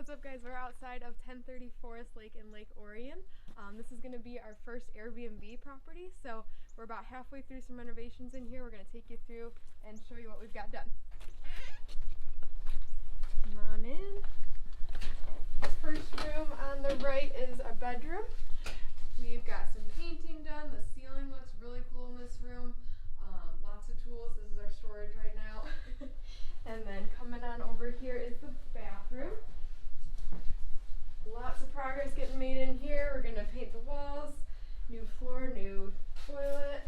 What's up, guys? We're outside of 1030 Forest Lake in Lake Orion. This is going to be our first Airbnb property, so we're about halfway through some renovations in here. We're going to take you through and show you what we've got done. Come on in. This first room on the right is a bedroom. We've got some painting done. The ceiling looks really cool in this room. Lots of tools. This is our storage right now. And then coming on over here is the bathroom. Lots of progress getting made in here. We're going to paint the walls, new floor, new toilet.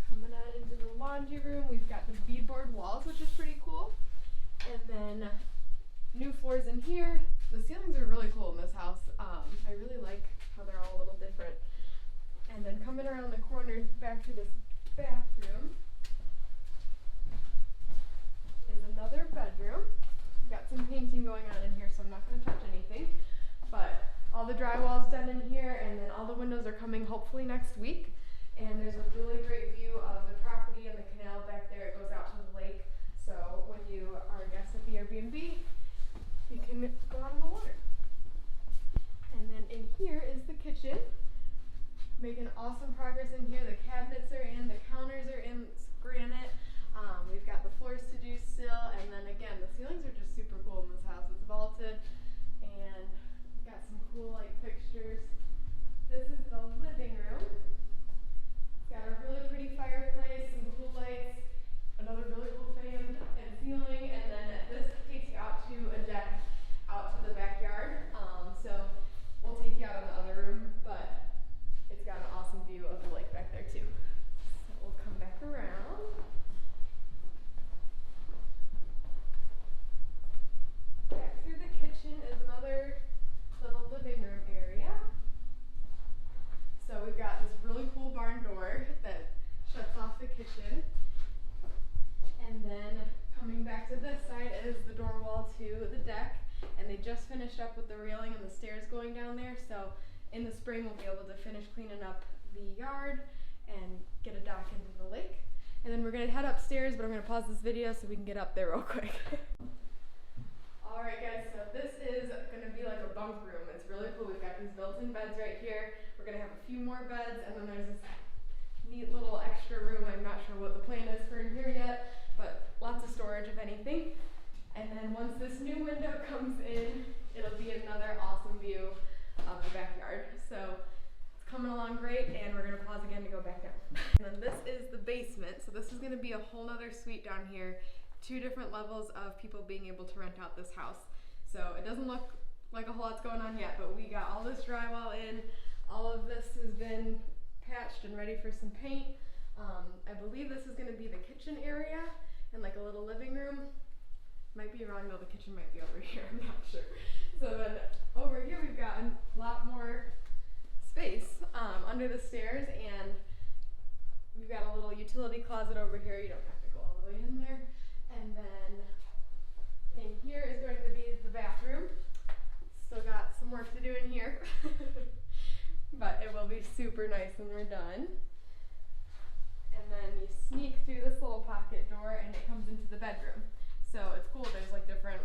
Coming on into the laundry room, we've got the beadboard walls, which is pretty cool. And then new floors in here. The ceilings are really cool in this house. I really like how they're all a little different. And then coming around the corner back to this bathroom is another bedroom. Got some painting going on in here, so I'm not going to touch anything. But all the drywall's done in here, and then all the windows are coming hopefully next week. And there's a really great view of the property and the canal back there. It goes out to the lake. So when you are a guest at the Airbnb, you can go out on the water. And then in here is the kitchen. Making awesome progress in here. The cabinets are in, the counters are in, it's granite. We've got the floors to do still, and then again, the ceilings are just super cool in this house. It's vaulted, and we've got some cool light fixtures. This is the living room. It's got a really pretty fireplace, some cool lights, another really cool fan and ceiling, and then this takes you out to a deck out to the backyard. So we'll take you out in the other room, but it's got an awesome view of the lake back there too. So we'll come back around. Back through the kitchen is another little living room area. So we've got this really cool barn door that shuts off the kitchen. And then coming back to this side is the door wall to the deck. And they just finished up with the railing and the stairs going down there. So in the spring we'll be able to finish cleaning up the yard and get a dock into the lake. And then we're going to head upstairs, but I'm going to pause this video so we can get up there real quick. Alright guys, so this is going to be like a bunk room. It's really cool. We've got these built-in beds right here. We're going to have a few more beds, and then there's this neat little extra room. I'm not sure what the plan is for in here yet, but lots of storage if anything. And then once this new window comes in, it'll be another awesome view of the backyard. So it's coming along great, and we're going to pause again to go back down. And then this is the basement. So this is going to be a whole nother suite down here. 2 different levels of people being able to rent out this house. So it doesn't look like a whole lot's going on yet, but we got all this drywall in. All of this has been patched and ready for some paint. I believe this is going to be the kitchen area and like a little living room. Might be wrong though, the kitchen might be over here, I'm not sure. So then over here we've got a lot more space under the stairs, and we've got a little utility closet over here. You don't have to go all the way in there. And then in here is going to be the bathroom. Still got some work to do in here, but it will be super nice when we're done. And then you sneak through this little pocket door and it comes into the bedroom. So it's cool, there's like different,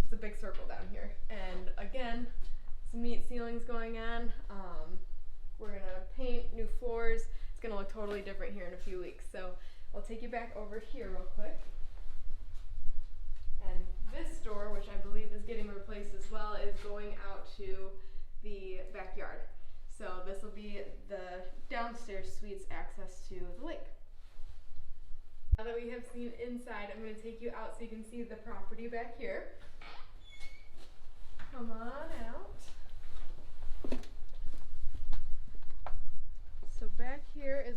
it's a big circle down here. And again, some neat ceilings going on. We're gonna paint new floors. It's gonna look totally different here in a few weeks. So I'll take you back over here real quick. And this door, which I believe is getting replaced as well, is going out to the backyard. So this will be the downstairs suite's access to the lake. Now that we have seen inside, I'm going to take you out so you can see the property back here. Come on out. So back here is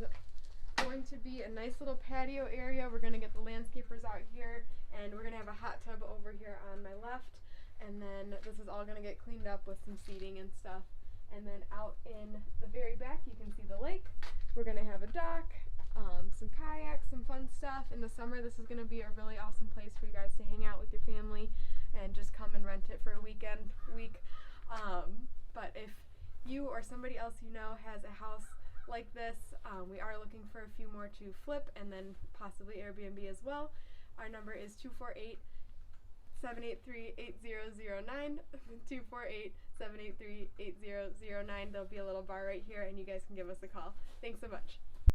going to be a nice little patio area. We're going to get the landscapers out here, and we're going to have a hot tub over here on my left, and then this is all going to get cleaned up with some seating and stuff. And then out in the very back you can see the lake. We're going to have a dock, some kayaks, some fun stuff. In the summer this is going to be a really awesome place for you guys to hang out with your family and just come and rent it for a week. But if you or somebody else you know has a house like this, we are looking for a few more to flip and then possibly Airbnb as well. Our number is 248 248-783-8009, 248-783-8009. There'll be a little bar right here and you guys can give us a call. Thanks so much.